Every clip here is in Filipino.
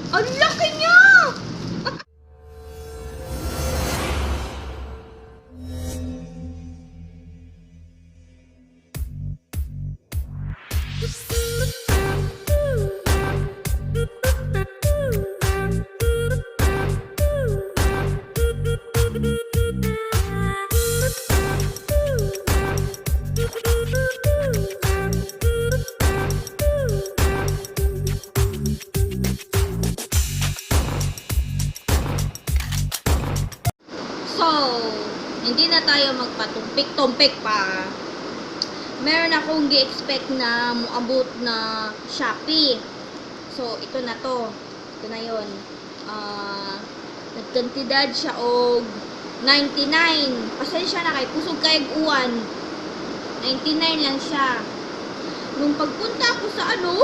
Ang laki niya! So, hindi na tayo magpatumpik-tumpik pa. Meron akong gi-expect na muabot na Shopee. So, ito na to. Ito na yun. Nagkantidad siya og 99. Pasensya na kay kusog kayag uwan. 99 lang siya. Nung pagpunta ko sa ano?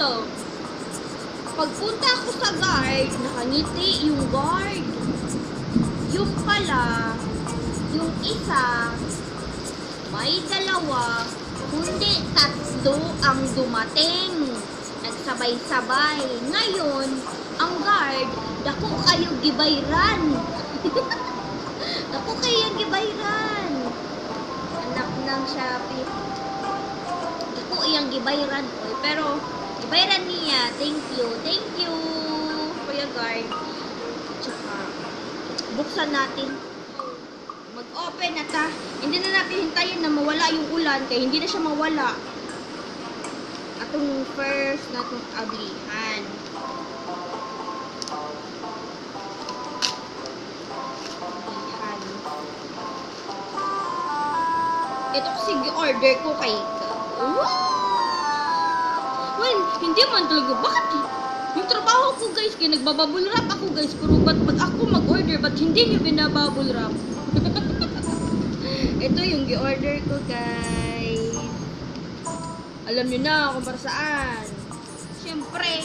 So, pagpunta ko sa guard, nakangiti yung guard. Yung pala, yung isa, may dalawa, kundi tatlo ang dumating. Nagsabay-sabay. Ngayon, ang guard, dako kayo gibayran. Dako kayo gibayran. Anak ng Shopee. Dako iyang gibayran. Oy, pero, gibayran niya. Thank you. Thank you. Kuya guard. Tsaka, buksan natin. Mag-open na ta. Hindi na natin hintayin na mawala yung ulan kaya hindi na siya mawala. Atong first na itong ablihan. Ito kasi order ko kay well, hindi man talaga. Bakit? Yung trabaho ko guys, kaya nagbabubble wrap ako guys. Pero ba't ako mag-order, ba't hindi nyo binabubble wrap? Ito yung gi-order ko guys. Alam nyo na kung para saan. Siyempre,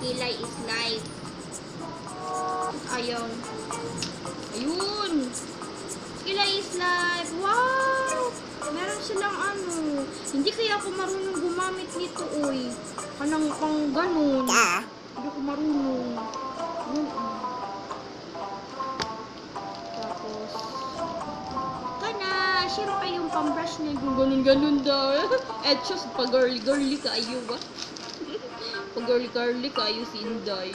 kilay is life. Ayun. Ayun. Kilay is life. Wow! Meron silang ano. Hindi kaya ako marunong gumamit nito, oy. Kanang pang ganun. Hindi ako marunong. Yun, Tapos, siyempre yung pang-brush na yung ganun-ganun daw. At just pag-girly-girly kayo ba? Pag-girly-girly kayo si Inday.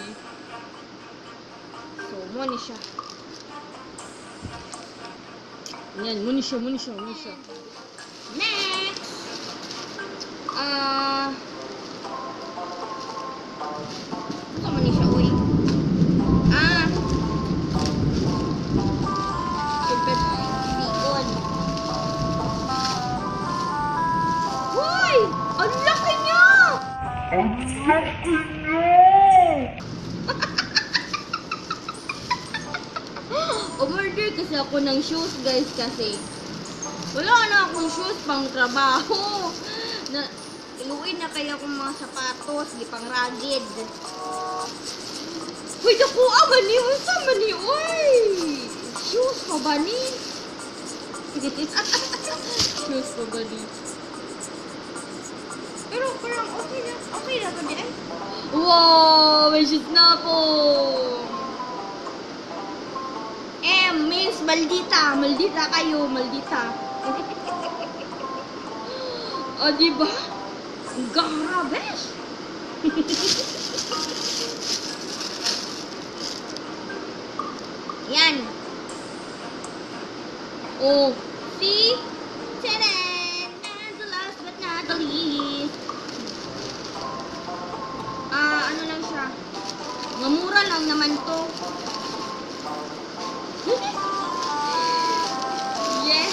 So, muna siya. Yan, muna siya. Next! Ito man siya, uy. Siyempre, silikon. Uy! Ang laki niya! Umorder kasi ako ng shoes guys kasi wala na akong shoes pang trabaho. Iluin na kaya akong mga sapatos, di pang ragged. Uy, naku, mani, unsa mani, uy! Shoes pa ba ni? Shoes pa ba ni? Pero parang okay na to di ay. Wow, may shoes na po! Means maldita. Maldita kayo. Maldita. O, diba? Ang garabes. Yan. Oh. See? Tadan! And the last but not the least. Ano lang siya. Mamura lang naman to. Yay!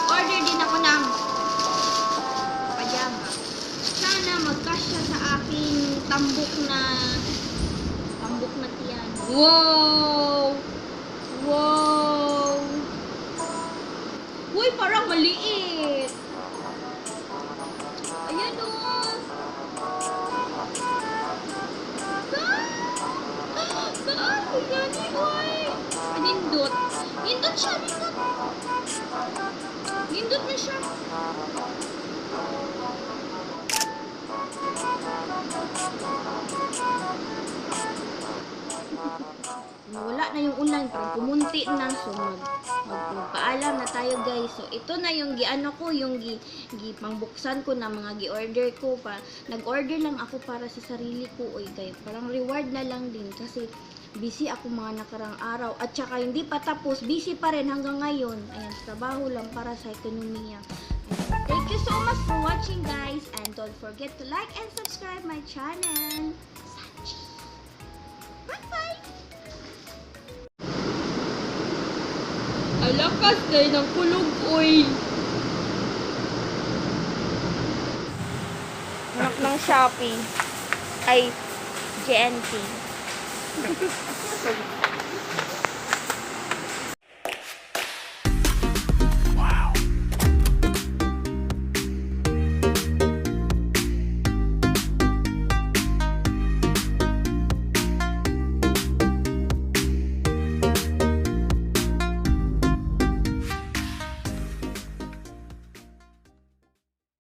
Order din ako ng pajama. Sana magkasya sa aking tambok na tiyan. Wow! Wow! Uy, parang maliit. Ayan o. Nindot siya, nindot. Nindot na siya. Wala na yung ulan, parang kumunti na. So, magpaalam na tayo, guys. So, ito na yung giano ko, yung pangbuksan ko na mga gi-order ko pa. Nag-order lang ako para sa sarili ko, oy, guys. Parang reward na lang din kasi busy ako mga nakarang araw. At saka hindi pa tapos, busy pa rin hanggang ngayon. Ayan, trabaho lang para sa ekonomiya. Thank you so much for watching, guys. And don't forget to like and subscribe my channel. Bye-bye! Alakas kayo ng kulog, oy! Anak ng Shopee. Ay, GNT.